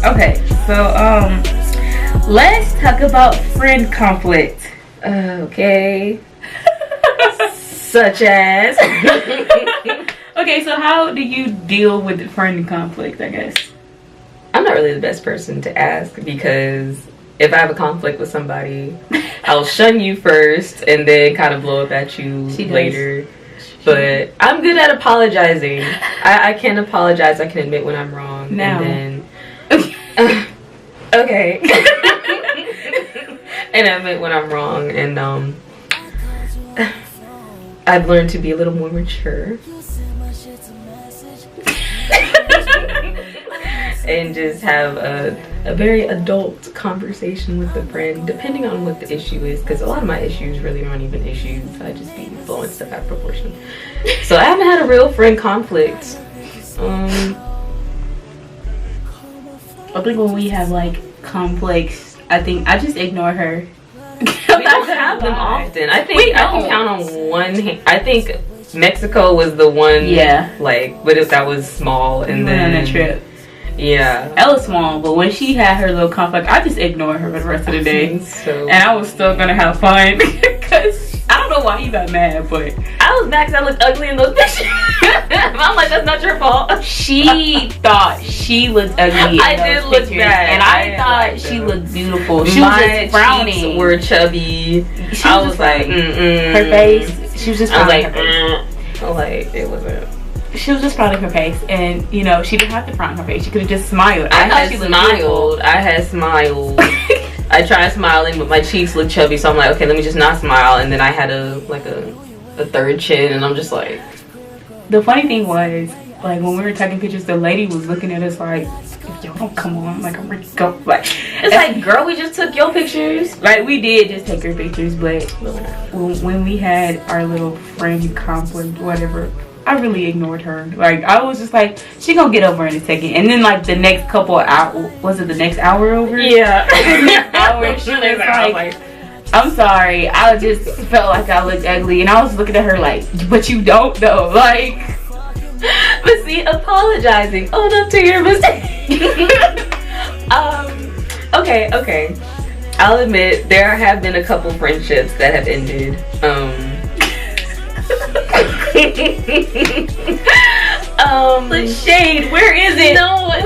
Okay, so let's talk about friend conflict. Okay. Such as. Okay, so how do you deal with friend conflict, I guess? I'm not really the best person to ask, because if I have a conflict with somebody, I'll shun you first and then kind of blow up at you later. But I'm good at apologizing. I can apologize. I can admit when I'm wrong. Now. And then okay. And I admit when I'm wrong, and I've learned to be a little more mature. And just have a very adult conversation with a friend, depending on what the issue is, because a lot of my issues really aren't even issues. I just be blowing stuff out of proportion. So I haven't had a real friend conflict. I think when we have like conflicts, I think I just ignore her. We don't have them often. I think I can count on one hand. I think Mexico was the one. Yeah. Like, but if that was small, and then on a trip. Yeah, that was small, but when she had her little conflict, I just ignored her for the rest of the day, and I was still gonna have fun. Because I don't know why you got mad, but I was mad because I looked ugly in those pictures. I'm like, that's not your fault. She thought she looked ugly. I did look bad, and I thought she looked beautiful. She was just frowning. Cheeks were chubby. I was like, her face. She was just frowning. I was like, it wasn't. She was just frowning her face, and you know, she didn't have to frown her face. She could have just smiled. I had smiled. I tried smiling, but my cheeks looked chubby, so I'm like, okay, let me just not smile. And then I had a third chin, and I'm just like. The funny thing was, like, when we were taking pictures, the lady was looking at us like, if y'all don't come on, like, I'm ready to go. Like, it's like, girl, we just took your pictures. Like, we did just take her pictures, but when we had our little friend conflict, whatever, I really ignored her. Like, I was just like, she gonna get over in a second. And then, like, the next couple hours, was it the next hour over? Yeah. Hour, she was like, I'm sorry, I just felt like I looked ugly. And I was looking at her like, but you don't though. Like, but see, apologizing, own up to your mistake. Okay. I'll admit, there have been a couple friendships that have ended. The shade, where is it? I'm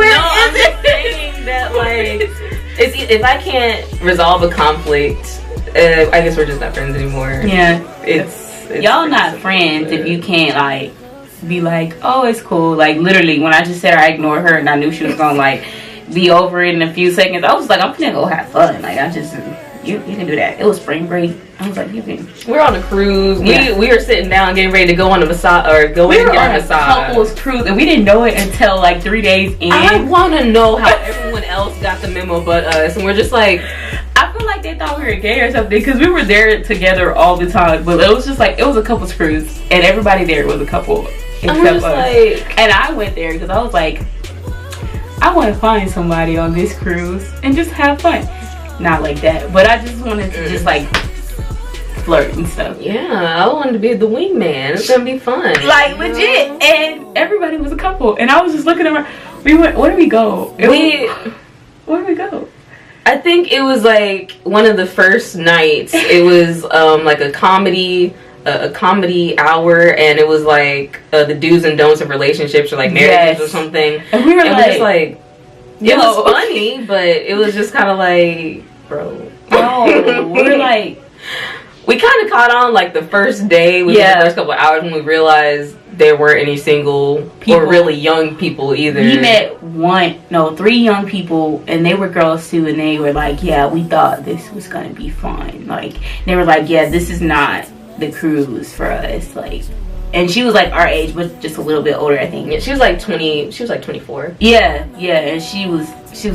just saying that, like, if I can't resolve a conflict, I guess we're just not friends anymore. Yeah, it's y'all not friends if you can't like be like, oh, it's cool. Like, literally, when I just said I ignored her and I knew she was gonna like be over it in a few seconds, I was like, I'm gonna go have fun. Like, I just you can do that. It was spring break. I was like, you can. We're on a cruise. Yeah. We were sitting down getting ready to go on a massage or go in and get a massage. Couples cruise, and we didn't know it until like 3 days in. I want to know how everyone else got the memo but us, and we're just like, I feel like they thought we were gay or something because we were there together all the time. But it was just like, it was a couples cruise, and everybody there was a couple except us. Like, and I went there because I was like, I want to find somebody on this cruise and just have fun. Not like that, but I just wanted to just like flirt and stuff. Yeah, I wanted to be the wingman. It's gonna be fun. Like, legit. And everybody was a couple, and I was just looking at her. We went. Where did we go? Where did we go? I think it was like one of the first nights. It was like a comedy hour, and it was like the do's and don'ts of relationships or like marriages or something. And we were just like, it was funny, but it was just kind of like, bro. Oh, we were like, we kind of caught on like the first day with the first couple of hours when we realized there weren't any single people or really young people either. We met 3 young people, and they were girls too, and they were like, yeah, we thought this was gonna be fun. Like, they were like, yeah, this is not the cruise for us. Like, and she was like our age, but just a little bit older, I think. Yeah, she was like 20. She was like 24. Yeah, and she was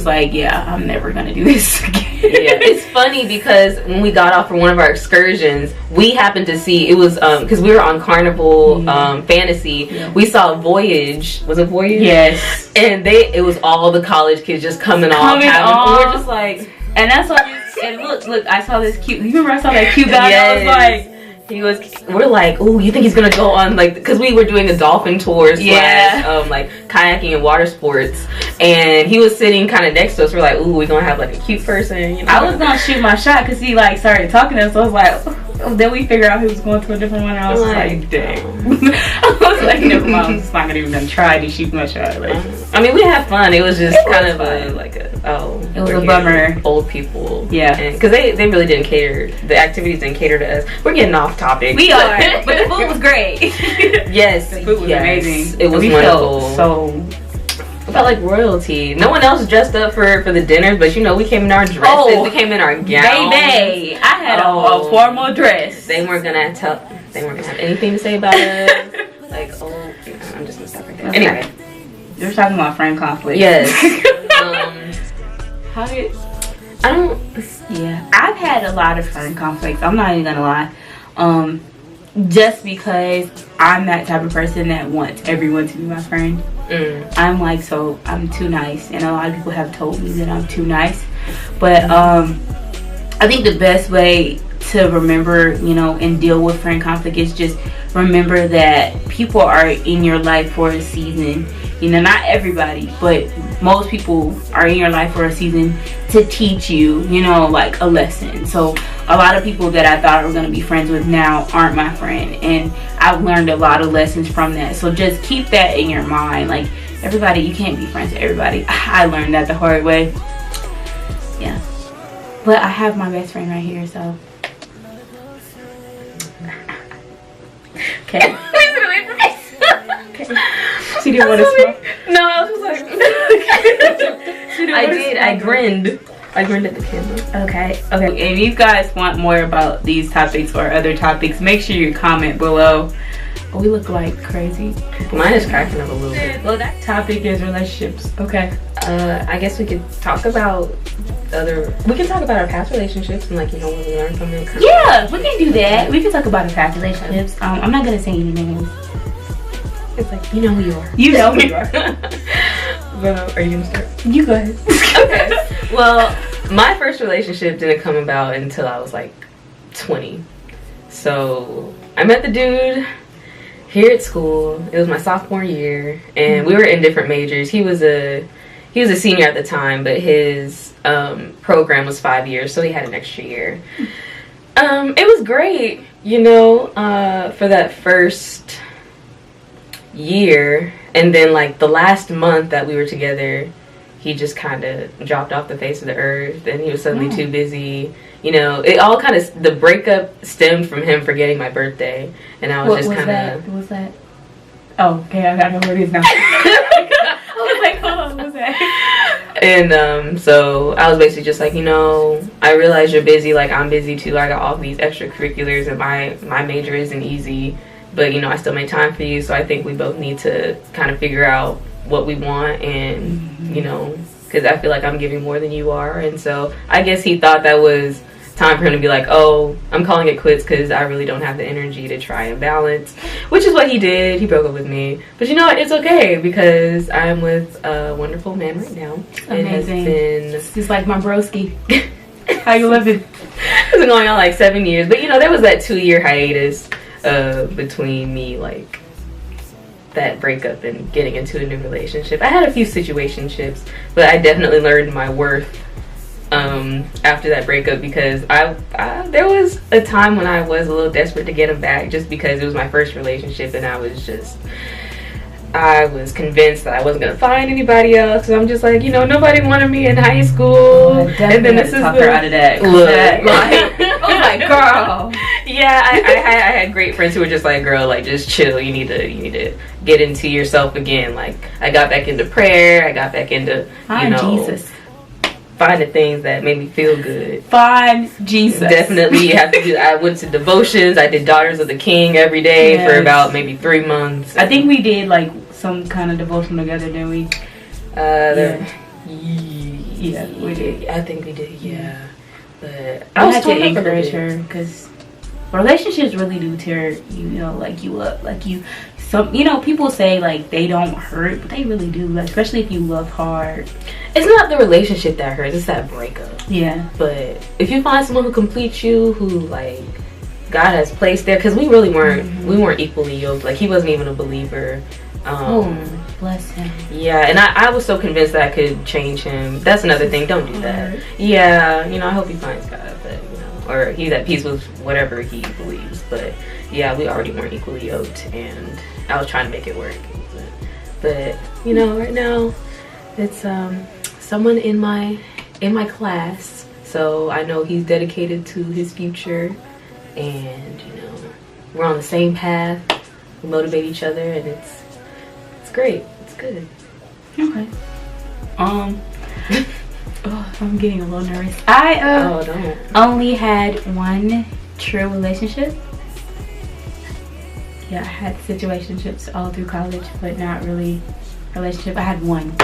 like, yeah, I'm never gonna do this again. Yeah, it's funny because when we got off for one of our excursions, we happened to see, it was because we were on Carnival Fantasy. Yeah. We saw Voyage. Was it Voyage? Yes. And it was all the college kids just coming off. And we're just like, and that's why. And look, I saw this cute. You remember I saw that cute guy? Yes. I was like, we're like, ooh, you think he's gonna go on, like, because we were doing a dolphin tour slash like kayaking and water sports, and he was sitting kind of next to us. We're like, ooh, we're gonna have like a cute person, you know? I was gonna shoot my shot because he like started talking to us, so I was like, then we figured out he was going to a different one, and I was like, dang. I was like, never mind, I'm just not even gonna try to shoot my shot. Like, I mean, we had fun. It was just kind of fun. It was a bummer. Old people, yeah, because they really didn't cater. The activities didn't cater to us. We're getting off topic. We are, but the food was great. Yes, the food was amazing. It was wonderful. So we felt like royalty. No one else dressed up for the dinners, but you know, we came in our dresses. We came in our gowns. Baby, I had a formal dress. They weren't gonna have anything to say about us. Like, I'm just gonna stop right there. Okay. Anyway, you're talking about friend conflict. yes. Yeah, I've had a lot of friend conflicts. I'm not even gonna lie. Just because I'm that type of person that wants everyone to be my friend. I'm like, so I'm too nice, and a lot of people have told me that I'm too nice. But I think the best way to remember, you know, and deal with friend conflict is just remember that people are in your life for a season. You know, not everybody, but most people are in your life for a season to teach you, you know, like a lesson. So a lot of people that I thought were going to be friends with now aren't my friend, and I've learned a lot of lessons from that. So just keep that in your mind. Like, everybody, you can't be friends with everybody. I learned that the hard way. Yeah, but I have my best friend right here, so okay. She didn't want to smoke. No, I was like, I grinned. I grinned at the camera. Okay. If you guys want more about these topics or other topics, make sure you comment below. We look like crazy. Mine is cracking up a little bit. Well, that topic is relationships. Okay. I guess we could talk about our past relationships and, like, you know, what we learned from it. Yeah, we can do that. We can talk about our past relationships. I'm not gonna say any names. It's like, you know who you are. You know who you are. But, are you gonna start? You go ahead. Okay. Well, my first relationship didn't come about until I was like 20. So I met the dude here at school. It was my sophomore year, and we were in different majors. He was a senior at the time, but his program was 5 years, so he had an extra year. It was great, you know, for that first year, and then like the last month that we were together, he just kind of dropped off the face of the earth, and he was suddenly too busy. You know, it all kind of, the breakup stemmed from him forgetting my birthday, and I was just kind of. What was that? Oh, okay, I know what it is now. I was like, hold on, what was that? And so I was basically just like, you know, I realize you're busy, like I'm busy too. I got all these extracurriculars, and my major isn't easy, but you know, I still make time for you. So I think we both need to kind of figure out what we want, and you know, because I feel like I'm giving more than you are. And so I guess he thought that was time for him to be like, oh, I'm calling it quits because I really don't have the energy to try and balance, which is what he did. He broke up with me, but you know what, it's okay because I'm with a wonderful man right now. Amazing. It has been, he's like my broski. How you living? It's been going on like 7 years, but you know, there was that 2-year hiatus between me, like that breakup and getting into a new relationship. I had a few situationships, but I definitely learned my worth after that breakup, because I there was a time when I was a little desperate to get him back, just because it was my first relationship, and I was convinced that I wasn't gonna find anybody else, because I'm just like, you know, nobody wanted me in high school. And then this is talk her out of that. Look, like, oh my girl. Yeah, I had great friends who were just like, girl, like, just chill. You need to get into yourself again. Like, I got back into prayer. I got back into, you know, Jesus. Find the things that made me feel good. Find Jesus. Definitely, you have to do. I went to devotions. I did Daughters of the King every day for about maybe 3 months. I think we did like some kind of devotion together, didn't we? Yeah, we did. I think we did. Yeah, but I had to encourage her, because relationships really do tear you up. Like you know, people say like they don't hurt, but they really do. Like, especially if you love hard. It's not the relationship that hurts, it's that breakup. Yeah. But if you find someone who completes you, who like God has placed there, because we really weren't equally yoked. Like, he wasn't even a believer. Bless him. Yeah, and I was so convinced that I could change him. That's another thing. Don't do that. Yeah, I hope he finds God, but or he's at peace with whatever he believes. But yeah, we already weren't equally yoked, and I was trying to make it work. But right now it's someone in my class, so I know he's dedicated to his future, and we're on the same path. We motivate each other, and it's great. It's good. Okay. I'm getting a little nervous. I only had one true relationship. Yeah, I had situationships all through college, but not really relationship. I had one.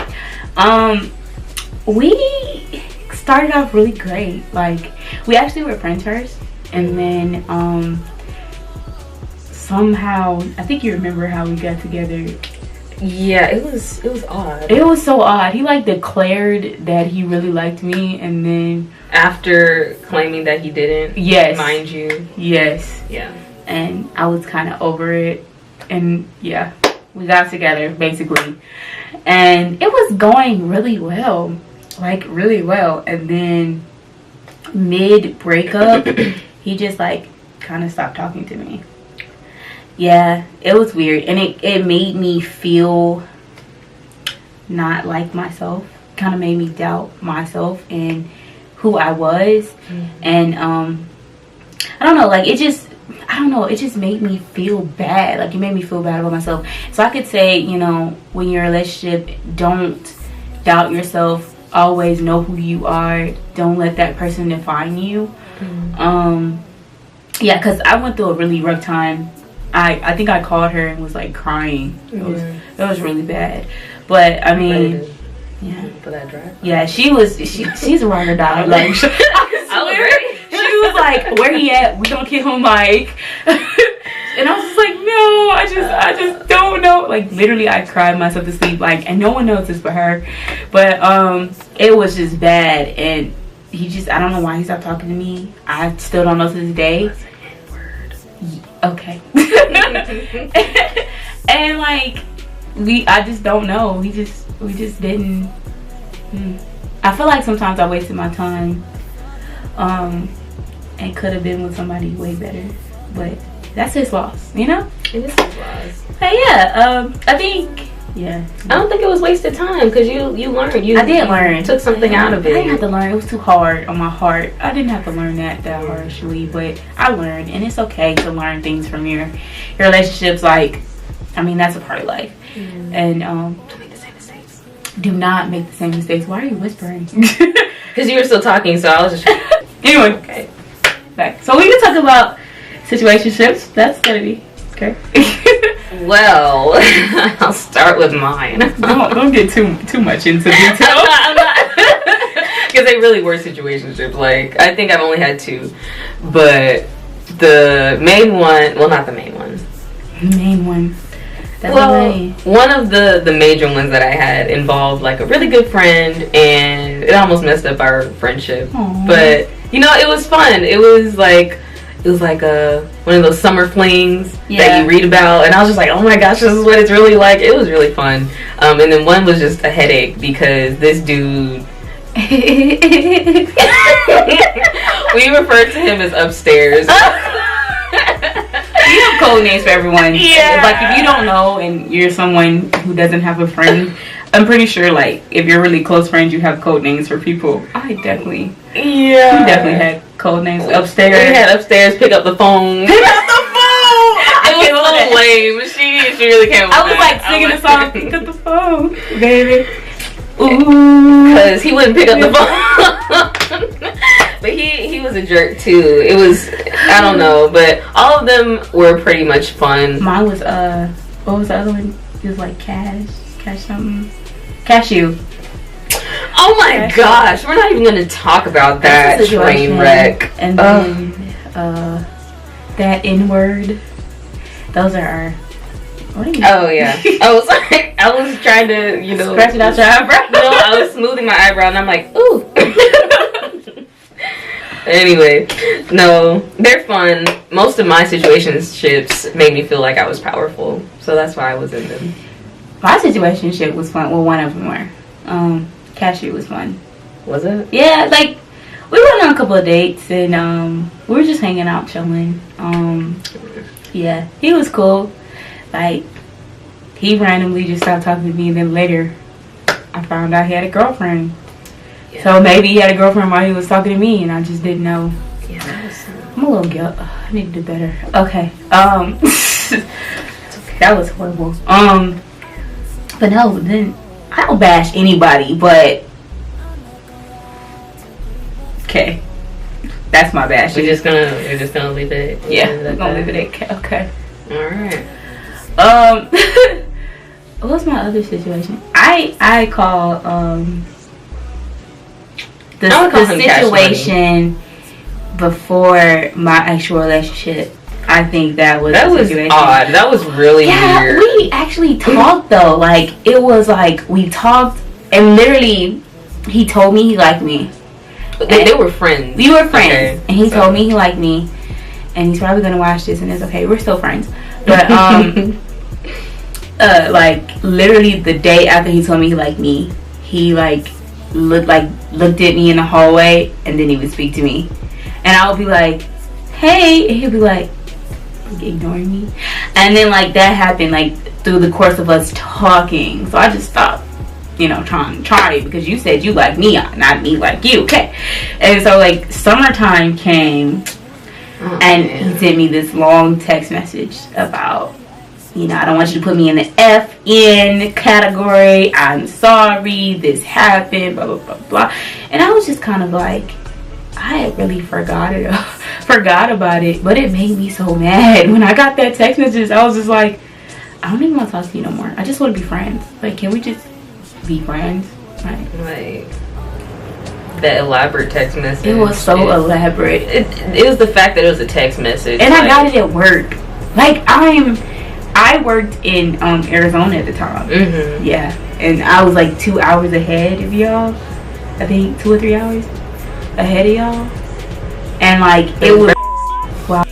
We started off really great. Like, we actually were friends first, and then somehow, I think you remember how we got together. Yeah, it was odd. It was so odd. He like declared that he really liked me, and then after claiming that he didn't, yes, mind you, yes, yeah, and I was kind of over it, and yeah, we got together basically, and it was going really well, like really well, and then mid breakup, he just like kind of stopped talking to me. Yeah, it was weird, and it made me feel not like myself. Kind of made me doubt myself and who I was. And I don't know, like it just made me feel bad. Like, it made me feel bad about myself. So I could say, when you're in a relationship, don't doubt yourself. Always know who you are. Don't let that person define you. Yeah, because I went through a really rough time. I think I called her and was like crying. It was really bad. But I mean, yeah. For that drive. Yeah, she's a ride or die. Like, I swear, she was like, "Where he at? We gonna get him, Mike." And I was just like, "No, I just don't know." Like, literally, I cried myself to sleep. Like, and no one knows this but her. But it was just bad, and I don't know why he stopped talking to me. I still don't know to this day. Okay. And like, I just don't know. We just didn't. I feel like sometimes I wasted my time, and could have been with somebody way better. But that's his loss, It is his loss. But yeah, I think. Yeah. I don't think it was wasted time, because you learned. I did learn. Took something out of it. I didn't have to learn. It was too hard on my heart. I didn't have to learn that harshly, but I learned, and it's okay to learn things from your relationships. Like, I mean, that's a part of life. And don't make the same mistakes. Do not make the same mistakes. Why are you whispering? Because you were still talking, so I was just. Anyway, okay. Back. So we can talk about situationships. That's gonna be okay. Well, I'll start with mine. Don't get too much into detail. I'm not. Because they really were situationships. Like, I think I've only had two, but the main one. Well, not the main one. Main one. One of the major ones that I had involved like a really good friend, and it almost messed up our friendship. Aww. But it was fun. It was like one of those summer flings that you read about, and I was just like, oh my gosh, this is what it's really like. It was really fun. And then one was just a headache, because this dude we referred to him as upstairs. You have code names for everyone. Yeah. Like, if you don't know and you're someone who doesn't have a friend, I'm pretty sure, like, if you're really close friends, you have code names for people. We definitely had code names. Upstairs. We had upstairs, pick up the phone. Pick up the phone! It was so lame. She really can't. I was like singing the song, pick up the phone, baby. Ooh. Because he wouldn't pick up the phone. But he was a jerk too. It was, I don't know, but all of them were pretty much fun. Mine was what was the other one? It was like cash something. Cashew. Oh my gosh, we're not even going to talk about that train wreck. And then that N-word. Those are our. What do you mean? Oh yeah. I was trying to, scratch it out your eyebrow. No, I was smoothing my eyebrow, and I'm like, ooh. Anyway, no, they're fun. Most of my situationships made me feel like I was powerful, so that's why I was in them. My situationship was fun. Well, one of them were. Cashew was fun. Was it? Yeah, like we went on a couple of dates and we were just hanging out, chilling. Yeah, he was cool. Like, he randomly just stopped talking to me, and then later I found out he had a girlfriend. Yeah. So maybe he had a girlfriend while he was talking to me, and I just didn't know. Yeah, that was... I'm a little guilt. I need to do better. Okay. That was horrible. But no, then I don't bash anybody, but okay. That's my bash. We're just gonna leave it. Yeah, we're gonna leave it at okay. Alright. What's my other situation? I call the situation before my actual relationship. I think that was odd. That was really weird. We actually talked though. Like, it was like we talked, and literally he told me he liked me. They were friends. We were friends, and he told me he liked me, and he's probably gonna watch this, and it's okay. We're still friends, but like literally the day after he told me he liked me, he like looked at me in the hallway, and then he would speak to me, and I would be like, "Hey," and he'd be like ignoring me, and then like that happened like through the course of us talking, so I just stopped. Trying because you said you like me, not me like you, okay? And so like summertime came, and he sent me this long text message about, I don't want you to put me in the FN category. I'm sorry, this happened, blah blah blah blah. And I was just kind of like, I had really forgot about it, but it made me so mad when I got that text message. I was just like, I don't even want to talk to you no more. I just want to be friends. Like, can we just be friends? Like that elaborate text message. It was so elaborate. It was the fact that it was a text message, and I got it at work. Like, I worked in Arizona at the time. Mm-hmm. Yeah, and I was like 2 hours ahead of y'all. I think 2 or 3 hours ahead of y'all, and like it was. Wow.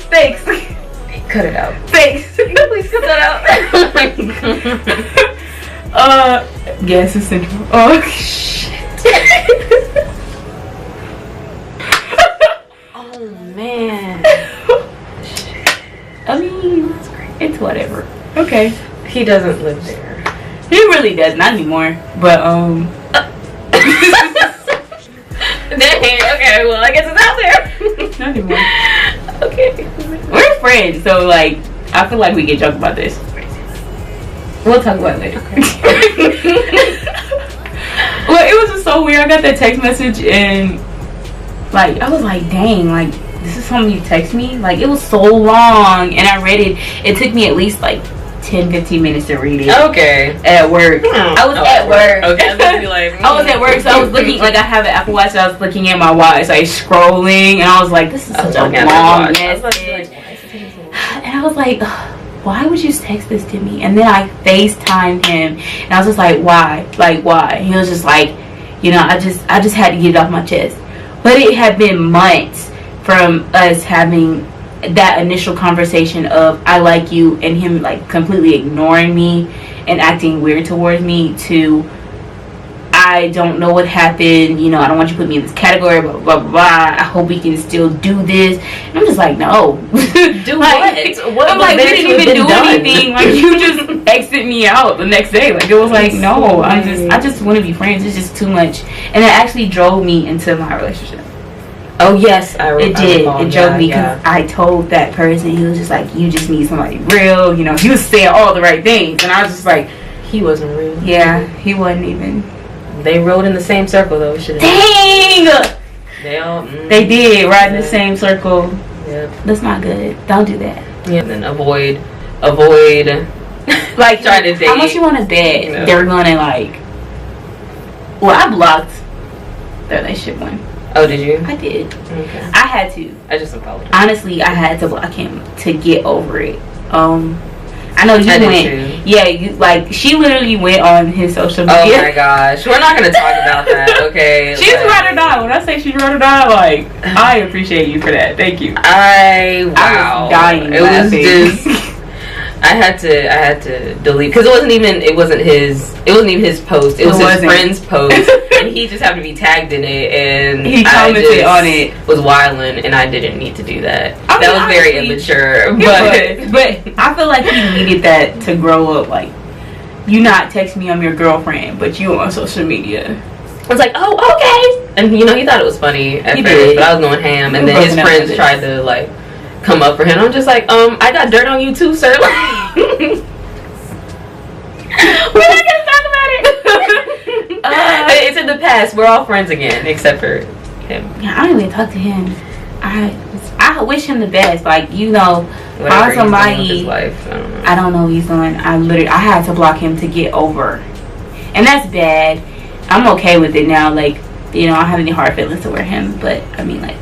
Thanks. Cut it out. Thanks. Please cut that out. Yes, it's central. Oh, shit. Oh, man. I mean, it's whatever. Okay. He doesn't live there. He really does. Not anymore. But, okay, well, I guess it's out there. Not anymore. Okay. We're friends, so, like, I feel like we can joke about this. We'll talk about it later. Okay. Well, it was just so weird. I got that text message, and, like, I was like, dang, like, this is something you text me? Like, it was so long, and I read it. It took me at least, like, 10-15 minutes to read it. Okay. At work. I was at work. Okay. I was at work, so I was looking, like, I have an Apple Watch, so I was looking at my watch, like, scrolling, and I was like, this is such a long message. And I was like, why would you text this to me? And then I FaceTimed him, and I was just like, why? Like, why? He was just like, I just had to get it off my chest. But it had been months from us having that initial conversation of I like you, and him like completely ignoring me and acting weird towards me, to I don't know what happened, I don't want you to put me in this category, blah blah blah, blah. I hope we can still do this. And I'm just like, no. Do like, what? I'm like, we didn't even do anything. Like, you just exited me out the next day. Like, it was like, no, I just want to be friends. It's just too much. And it actually drove me into my relationship. Oh yes, it did. It drove me because I told that person, he was just like, you just need somebody real. He was saying all the right things, and I was just like, he wasn't real. Yeah, he wasn't even. They rode in the same circle though. Dang! They did ride in the same circle. Yep. That's not good. Don't do that. Yeah. And then avoid. Like, trying to date. How much you want to bet they're gonna like? Well, I blocked their relationship one. Oh, did you? I did. Okay. I had to. I just apologized. Honestly, I had to block him to get over it. I know you I did went. too. Yeah, you, like she literally went on his social media. Oh my gosh, we're not gonna talk about that. Okay. She's ride or die. When I say she's ride or die, like I appreciate you for that. Thank you. Wow. I was dying. It laughing. was just. I had to delete because it wasn't even his post. It was his friend's post, and he just happened to be tagged in it, and he commented on it. Was wilding, and I didn't need to do that. I mean, that was very immature, but I feel like he needed that to grow up. Like, you not text me, I'm your girlfriend, but you on social media. I was like, oh, okay, and he thought it was funny at first, but I was going ham, and then his friends tried to like come up for him. I'm just like, I got dirt on you too, sir. We're not gonna talk about it. It's in the past. We're all friends again, except for him. Yeah, I don't even talk to him. I wish him the best. Like, whatever somebody. He's doing with his life. I don't know what he's doing. I had to block him to get over, and that's bad. I'm okay with it now. Like, I don't have any hard feelings toward him, but I mean, like,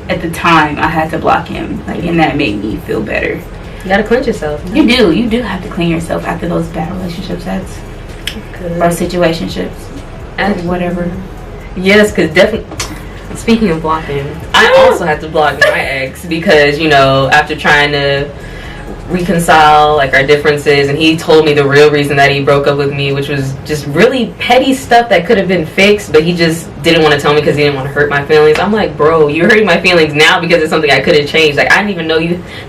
at the time I had to block him, like, and that made me feel better. You gotta cleanse yourself. You do have to clean yourself after those bad relationships, or situationships, and whatever. Yes, because definitely. Speaking of blocking, I also had to block my ex because after trying to reconcile like our differences, and he told me the real reason that he broke up with me, which was just really petty stuff that could have been fixed, but he just didn't want to tell me because he didn't want to hurt my feelings. I'm like, bro, you're hurting my feelings now because it's something I could have changed. Like, I didn't even know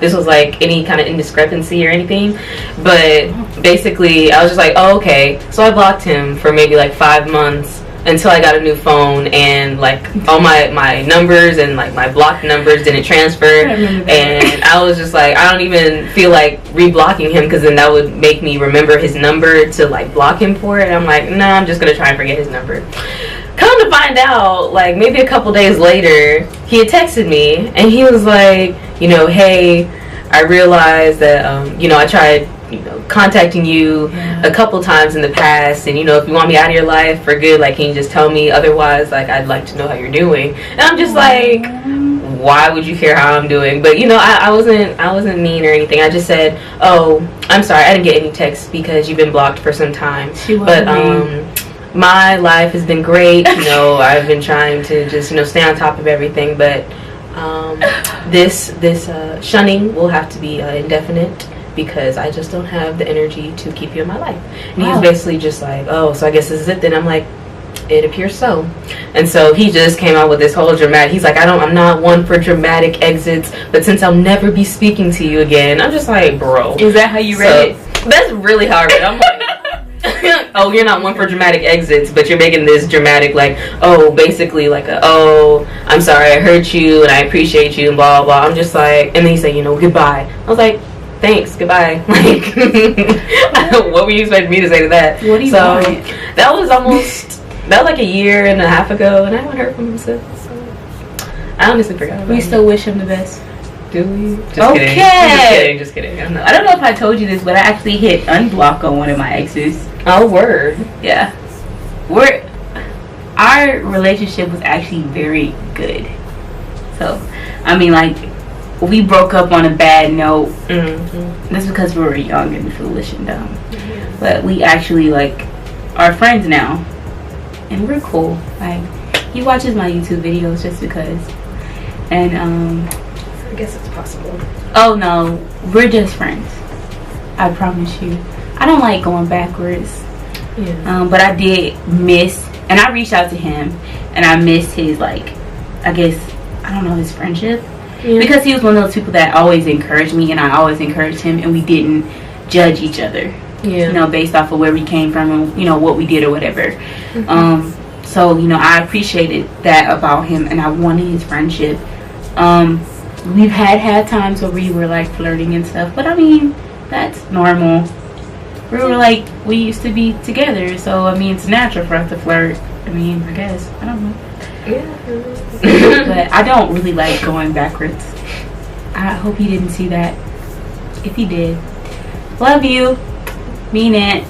this was like any kind of indiscrepancy or anything. But basically I was just like, oh, okay. So I blocked him for maybe like 5 months until I got a new phone, and like all my numbers and like my blocked numbers didn't transfer, and I was just like, I don't even feel like reblocking him because then that would make me remember his number to like block him for it. And I'm like, no, I'm just gonna try and forget his number. Come to find out, like maybe a couple days later, he had texted me and he was like, hey, I realized that I tried contacting you a couple times in the past, and if you want me out of your life for good, like, can you just tell me? Otherwise, like, I'd like to know how you're doing. And I'm just like, why would you care how I'm doing? But I wasn't mean or anything. I just said, oh, I'm sorry, I didn't get any texts because you've been blocked for some time. But my life has been great. I've been trying to just stay on top of everything, but this shunning will have to be indefinite, because I just don't have the energy to keep you in my life. And he's basically just like, oh, so I guess this is it then. I'm like, it appears so. And so he just came out with this whole dramatic, he's like, I'm not one for dramatic exits, but since I'll never be speaking to you again. I'm just like, bro. Is that how you read it? That's really how I read it. I'm like, oh, you're not one for dramatic exits, but you're making this dramatic, like, oh, basically like oh, I'm sorry I hurt you and I appreciate you and blah, blah. I'm just like, and then he said, goodbye. I was like, thanks, goodbye. Like, what were you expecting me to say to that? What do you want? That was like a year and a half ago, and I haven't heard from him since. So I honestly forgot about him. We still wish him the best. Do we? Just kidding. I don't know if I told you this, but I actually hit unblock on one of my exes. Oh, word. Yeah. Our relationship was actually very good. So, I mean, like, we broke up on a bad note. Mm-hmm. That's because we were young and foolish and dumb. Mm-hmm. But we actually, like, are friends now. And we're cool. Like, he watches my YouTube videos just because. And, I guess it's possible. Oh, no. We're just friends. I promise you. I don't like going backwards. Yeah. But I did miss, and I reached out to him, and I missed his, like, I guess, I don't know, his friendship. Yeah. Because he was one of those people that always encouraged me, and I always encouraged him, and we didn't judge each other. Yeah. Based off of where we came from and, what we did or whatever. Mm-hmm. So, I appreciated that about him, and I wanted his friendship. We've had times where we were, like, flirting and stuff, but, I mean, that's normal. We were, like, we used to be together, so, I mean, it's natural for us to flirt. I mean, I guess. I don't know. Yeah. But I don't really like going backwards. I hope he didn't see that. If he did, love you. Mean it.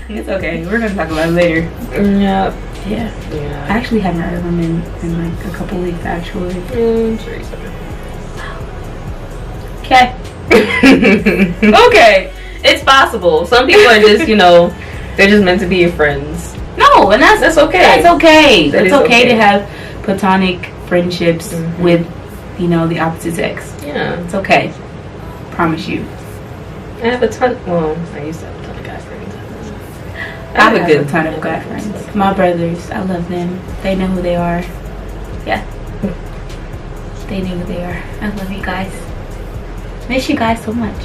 It's okay. We're gonna talk about it later. Yep. Yeah. I actually haven't heard of him in like a couple weeks actually. Sure. Okay. Okay. It's possible. Some people are just, they're just meant to be your friends. No, and that's okay. That's okay. That it's is okay to have platonic friendships with, the opposite sex. Yeah. It's okay. Promise you. I have a ton. Well, I used to have a ton of guy friends. I have a ton of guy friends. My brothers, I love them. They know who they are. Yeah. They know who they are. I love you guys. Miss you guys so much.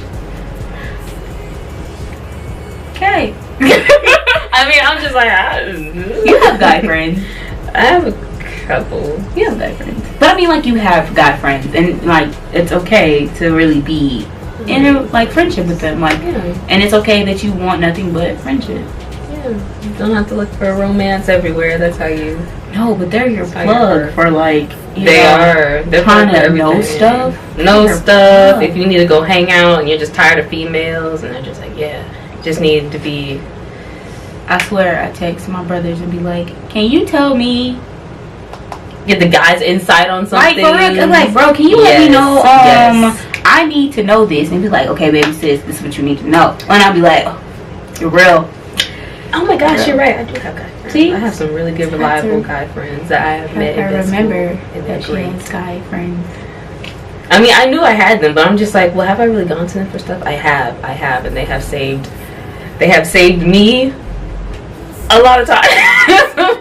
Okay. I mean, I'm just like, you have guy friends. I have a couple. You have guy friends. But I mean, like, you have guy friends. And, like, it's okay to really be in a, like, friendship with them. Like, and it's okay that you want nothing but friendship. Yeah. You don't have to look for romance everywhere. That's how you... No, but they're your plug for, like... They're trying to know stuff. Stuff. If you need to go hang out and you're just tired of females and they're just like, just need to be... I swear, I text my brothers and be like, can you tell me... Get the guy's insight on something. Like, for real, I'm like, bro, can you let me know, I need to know this. And be like, okay, baby sis, this is what you need to know. And I'll be like, oh, you're real. Oh my gosh, you're right. I do have guy friends. See? I have some really good, reliable guy friends that I have met. I remember that she has guy friends. I mean, I knew I had them, but I'm just like, well, have I really gone to them for stuff? I have, and they have saved me a lot of times.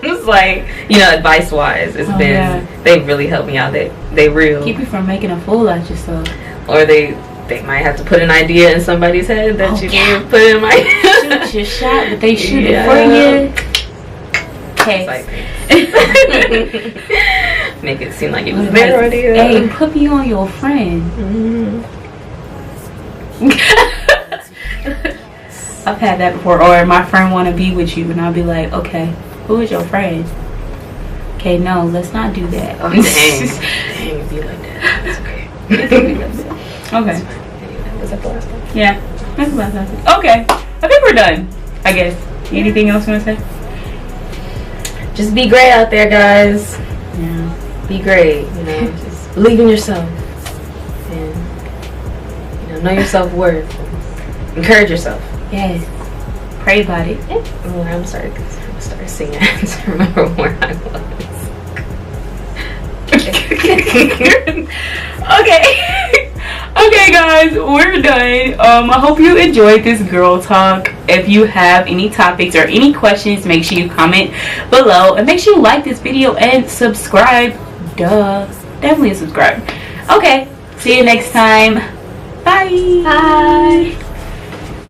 It's like, advice wise, it's been they've really helped me out. They real keep you from making a fool out yourself, or they might have to put an idea in somebody's head that you didn't put in my head. Shoot your shot, but they shoot it for you. Okay. Make it seem like it was their idea. Hey, put me on your friend. I've had that before. Or my friend want to be with you, and I'll be like, okay, who is your friend? Okay, no, let's not do that. Oh, dang, it'd be like that. It's okay. Okay. Was that the last one? Yeah, that's the last one. Okay, I think we're done, I guess. Anything else you want to say? Just be great out there, guys. Yeah. Be great. Just believe in yourself. And, know your self-worth. Encourage yourself. Yes. Pray about it. Oh, I'm sorry, because I started singing. I don't remember where I was. Okay. Okay, guys, we're done. I hope you enjoyed this girl talk. If you have any topics or any questions, make sure you comment below. And make sure you like this video and subscribe. Duh. Definitely subscribe. Okay. See you next time. Bye. Bye.